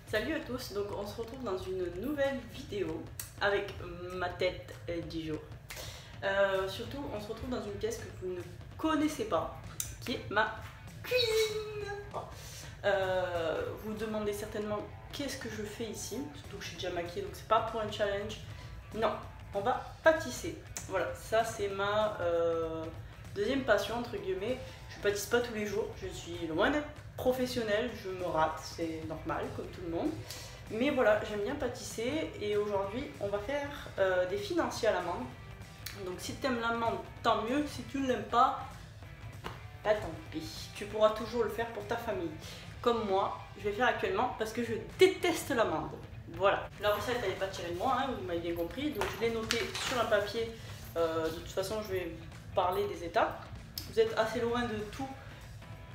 Salut à tous, donc on se retrouve dans une nouvelle vidéo avec ma tête du jour. Surtout, on se retrouve dans une pièce que vous ne connaissez pas, qui est ma cuisine. Vous demandez certainement qu'est-ce que je fais ici, surtout que je suis déjà maquillée, donc c'est pas pour un challenge. Non, on va pâtisser. Voilà, ça c'est ma deuxième passion entre guillemets. Je pâtisse pas tous les jours, je suis loin d'être professionnelle, je me rate, c'est normal comme tout le monde. Mais voilà, j'aime bien pâtisser et aujourd'hui on va faire des financiers à l'amande. Donc si tu aimes l'amande, tant mieux. Si tu ne l'aimes pas, bah tant pis. Tu pourras toujours le faire pour ta famille. Comme moi, je vais faire actuellement parce que je déteste l'amande. Voilà. La recette elle n'est pas tirée de moi, hein, vous m'avez bien compris. Donc je l'ai notée sur un papier. De toute façon, je vais parler des étapes. Vous êtes assez loin de tout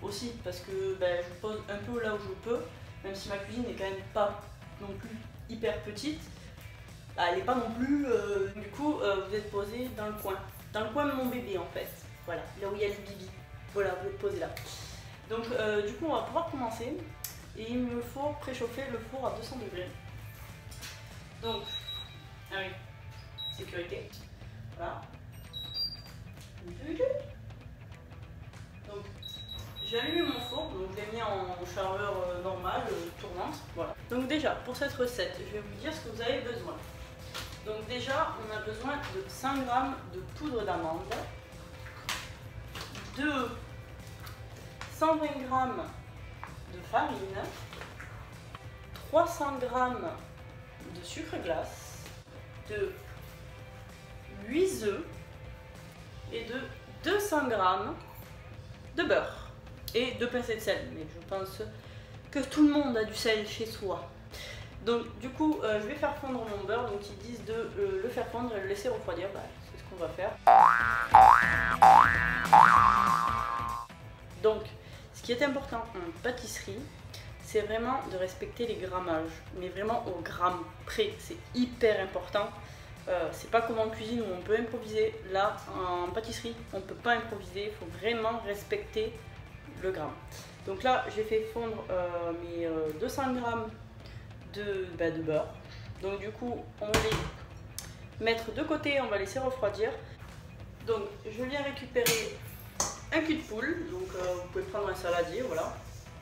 aussi parce que je pose un peu là où je peux, même si ma cuisine n'est quand même pas non plus hyper petite. Elle n'est pas non plus, du coup vous êtes posé dans le coin de mon bébé en fait, voilà, là où il y a les bibis, voilà, vous êtes posé là. Donc du coup on va pouvoir commencer et il me faut préchauffer le four à 200 degrés. Donc, ah oui, sécurité, voilà. Donc j'ai allumé mon four, donc je l'ai mis en chaleur normale, tournante, voilà. Donc déjà, pour cette recette, je vais vous dire ce que vous avez besoin. Donc déjà, on a besoin de 100 g de poudre d'amande, de 120 g de farine, 300 g de sucre glace, de 8 œufs et de 200 g de beurre et 2 pincées de sel, mais je pense que tout le monde a du sel chez soi. Donc du coup je vais faire fondre mon beurre, donc ils disent de le faire fondre et le laisser refroidir, c'est ce qu'on va faire. Donc ce qui est important en pâtisserie, c'est vraiment de respecter les grammages, mais vraiment au gramme près, c'est hyper important. C'est pas comme en cuisine où on peut improviser, là en pâtisserie on peut pas improviser, il faut vraiment respecter le gramme. Donc là j'ai fait fondre mes 200 g de beurre, donc du coup on va les mettre de côté, on va laisser refroidir. Donc je viens récupérer un cul de poule, donc vous pouvez prendre un saladier, voilà,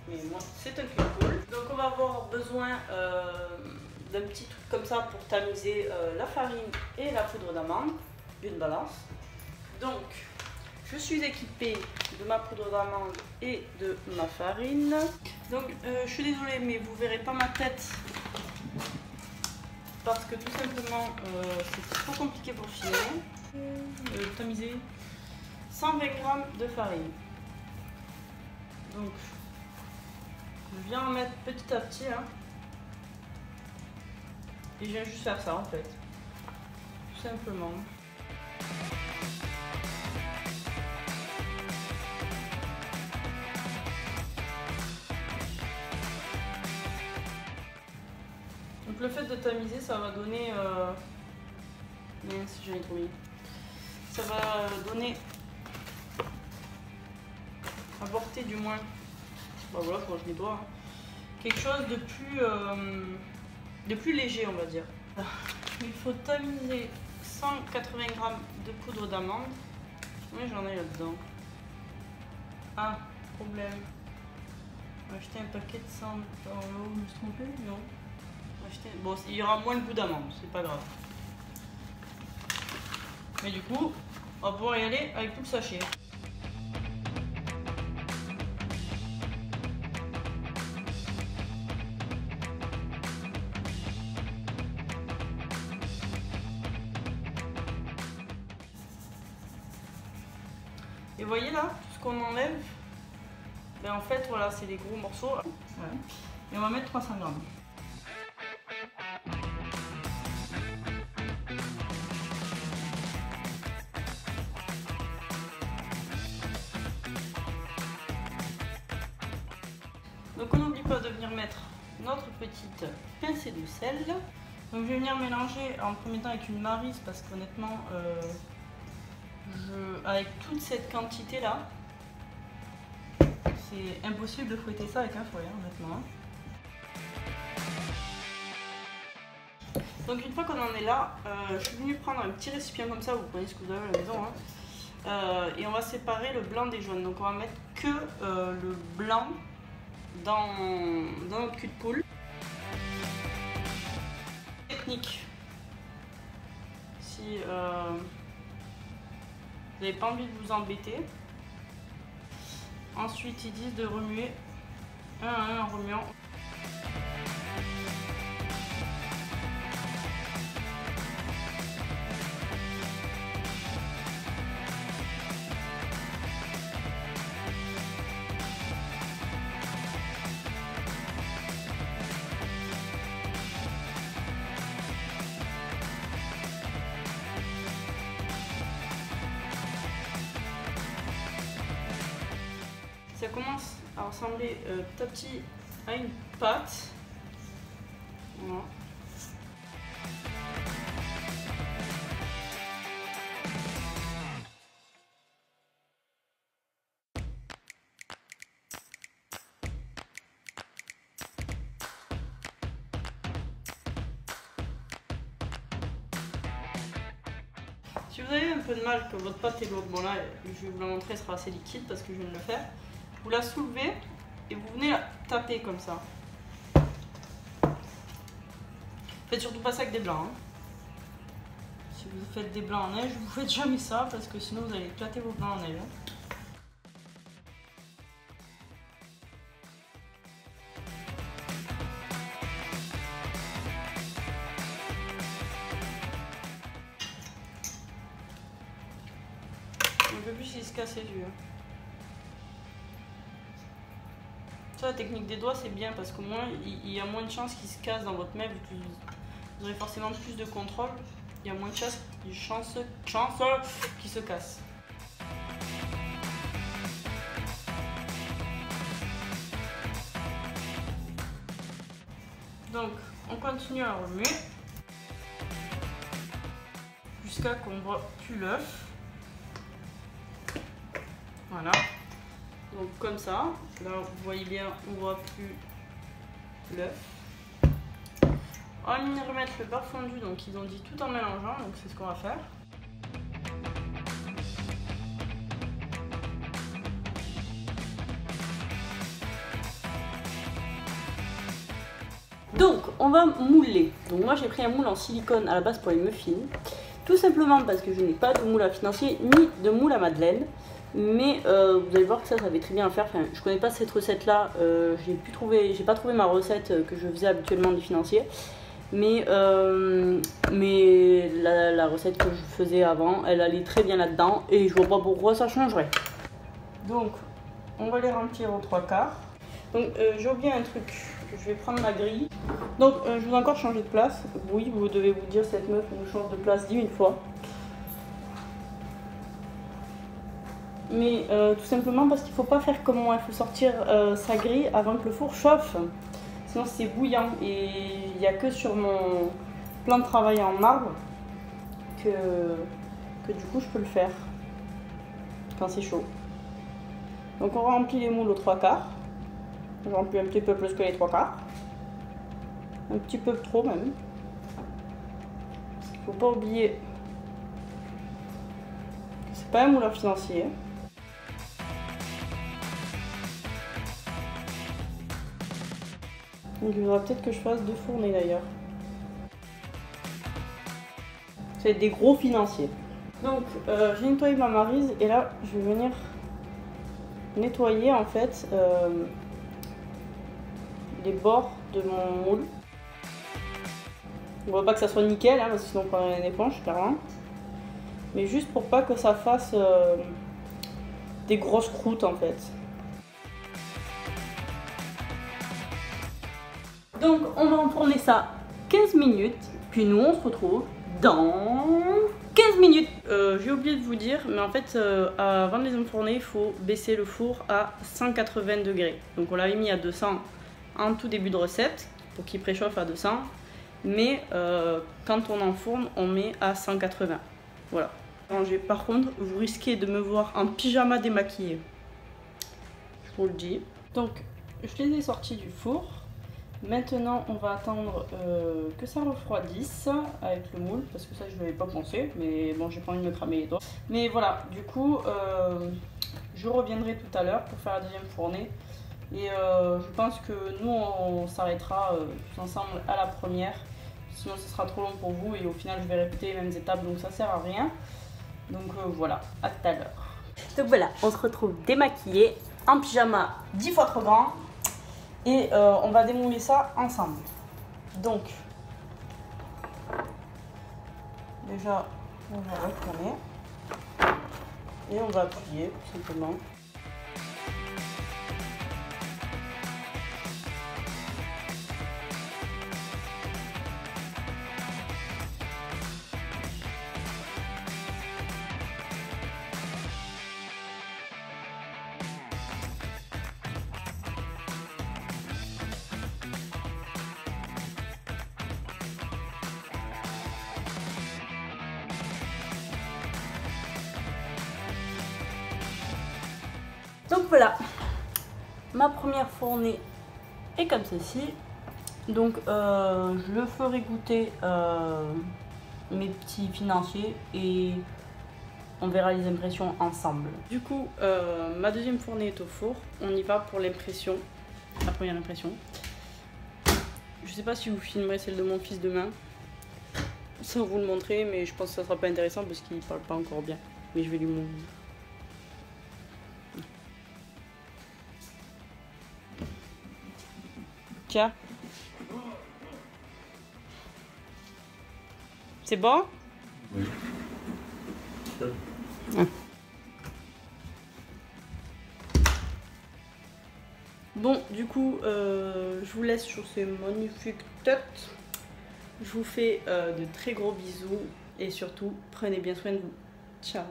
mais moi c'est un cul de poule. Donc on va avoir besoin d'un petit truc comme ça pour tamiser la farine et la poudre d'amande, d'une balance. Donc je suis équipée de ma poudre d'amande et de ma farine. Donc je suis désolée mais vous verrez pas ma tête parce que tout simplement c'est trop compliqué pour filer. Tamiser 120 g de farine. Donc je viens en mettre petit à petit hein. Et je viens juste faire ça en fait, tout simplement. Donc le fait de tamiser, ça va donner, si j'en ai trop mis, ça va donner, apporter du moins, voilà, faut que je nettoie, quelque chose de plus léger on va dire. Il faut tamiser 180 g de poudre d'amande. Combien j'en ai là-dedans? Ah, problème. J'ai acheté un paquet de 100. Oh, je me suis trompée? Non. Bon, il y aura moins de goût d'amande, c'est pas grave. Mais du coup, on va pouvoir y aller avec tout le sachet. Et vous voyez là, tout ce qu'on enlève, en fait voilà, c'est les gros morceaux. Ouais. Et on va mettre 300 g. Donc on n'oublie pas de venir mettre notre petite pincée de sel. Donc je vais venir mélanger en premier temps avec une maryse parce qu'honnêtement, avec toute cette quantité là, c'est impossible de fouetter ça avec un fouet, honnêtement. Donc une fois qu'on en est là, je suis venue prendre un petit récipient comme ça, vous prenez ce que vous avez à la maison, hein, et on va séparer le blanc des jaunes. Donc on va mettre que le blanc dans notre cul de poule. Technique. Si vous n'avez pas envie de vous embêter. Ensuite ils disent de remuer un à un en remuant. Ça commence à ressembler petit à petit à une pâte. Voilà. Si vous avez un peu de mal que votre pâte est lourde, bon là je vais vous la montrer, elle sera assez liquide parce que je viens de le faire. Vous la soulevez et vous venez la taper comme ça. Faites surtout pas ça avec des blancs. Hein. Si vous faites des blancs en neige, vous faites jamais ça parce que sinon vous allez éclater vos blancs en neige. Hein. Un peu plus il se casse les yeux. La technique des doigts c'est bien parce qu'au moins il y a moins de chances qu'il se casse dans votre main, vous aurez forcément plus de contrôle, il y a moins de chances qu'il se casse. Donc on continue à remuer jusqu'à qu'on voit plus l'œuf. Voilà. Donc comme ça, là vous voyez bien, on voit plus l'œuf. On va venir remettre le beurre fondu, donc ils ont dit tout en mélangeant, donc c'est ce qu'on va faire. Donc on va mouler. Donc moi j'ai pris un moule en silicone à la base pour les muffins, tout simplement parce que je n'ai pas de moule à financier ni de moule à madeleine. Mais vous allez voir que ça va très bien à faire. Enfin, je connais pas cette recette là, j'ai pas trouvé ma recette que je faisais habituellement des financiers, mais la recette que je faisais avant, elle allait très bien là-dedans et je vois pas pourquoi ça changerait. Donc on va les remplir aux 3/4. Donc j'ai oublié un truc, je vais prendre ma grille. Donc je vous ai encore changé de place. Oui, vous devez vous dire, cette meuf nous change de place 10 000 fois. Mais tout simplement parce qu'il ne faut pas faire comme moi, il faut sortir sa grille avant que le four chauffe. Sinon c'est bouillant et il n'y a que sur mon plan de travail en marbre que du coup je peux le faire quand c'est chaud. Donc on remplit les moules aux 3/4. Je remplis un petit peu plus que les 3/4. Un petit peu trop même. Il ne faut pas oublier que c'est pas un moule à financier. Donc il faudra peut-être que je fasse 2 fournées d'ailleurs. Ça va être des gros financiers. Donc j'ai nettoyé ma maryse et là je vais venir nettoyer en fait les bords de mon moule. On ne voit pas que ça soit nickel hein, parce que sinon on prendrait une éponge clairement. Mais juste pour pas que ça fasse des grosses croûtes en fait. Donc on va enfourner ça 15 minutes, puis nous on se retrouve dans 15 minutes. J'ai oublié de vous dire, mais en fait avant de les enfourner, il faut baisser le four à 180 degrés. Donc on l'avait mis à 200 en tout début de recette, pour qu'il préchauffe à 200. Mais quand on enfourne, on met à 180. Voilà. Par contre, vous risquez de me voir en pyjama démaquillée. Je vous le dis. Donc, je les ai sortis du four. Maintenant, on va attendre que ça refroidisse avec le moule, parce que ça, je ne l'avais pas pensé, mais bon, j'ai pas envie de me cramer les doigts. Mais voilà, du coup, je reviendrai tout à l'heure pour faire la deuxième fournée. Et je pense que nous, on s'arrêtera tous ensemble à la première. Sinon, ce sera trop long pour vous et au final, je vais répéter les mêmes étapes, donc ça sert à rien. Donc voilà, à tout à l'heure. Donc voilà, on se retrouve démaquillés, en pyjama 10 fois trop grand. Et on va démouler ça ensemble. Donc, déjà, on va retourner. Et on va appuyer, tout simplement. Donc voilà, ma première fournée est comme ceci. Donc je le ferai goûter mes petits financiers et on verra les impressions ensemble. Du coup, ma deuxième fournée est au four. On y va pour l'impression, la première impression. Je sais pas si vous filmerez celle de mon fils demain, sans vous le montrer, mais je pense que ça sera pas intéressant parce qu'il parle pas encore bien. Mais je vais lui montrer. Tiens. C'est bon? Oui. Ah. Bon, du coup, je vous laisse sur ces magnifiques têtes. Je vous fais de très gros bisous et surtout, prenez bien soin de vous. Ciao.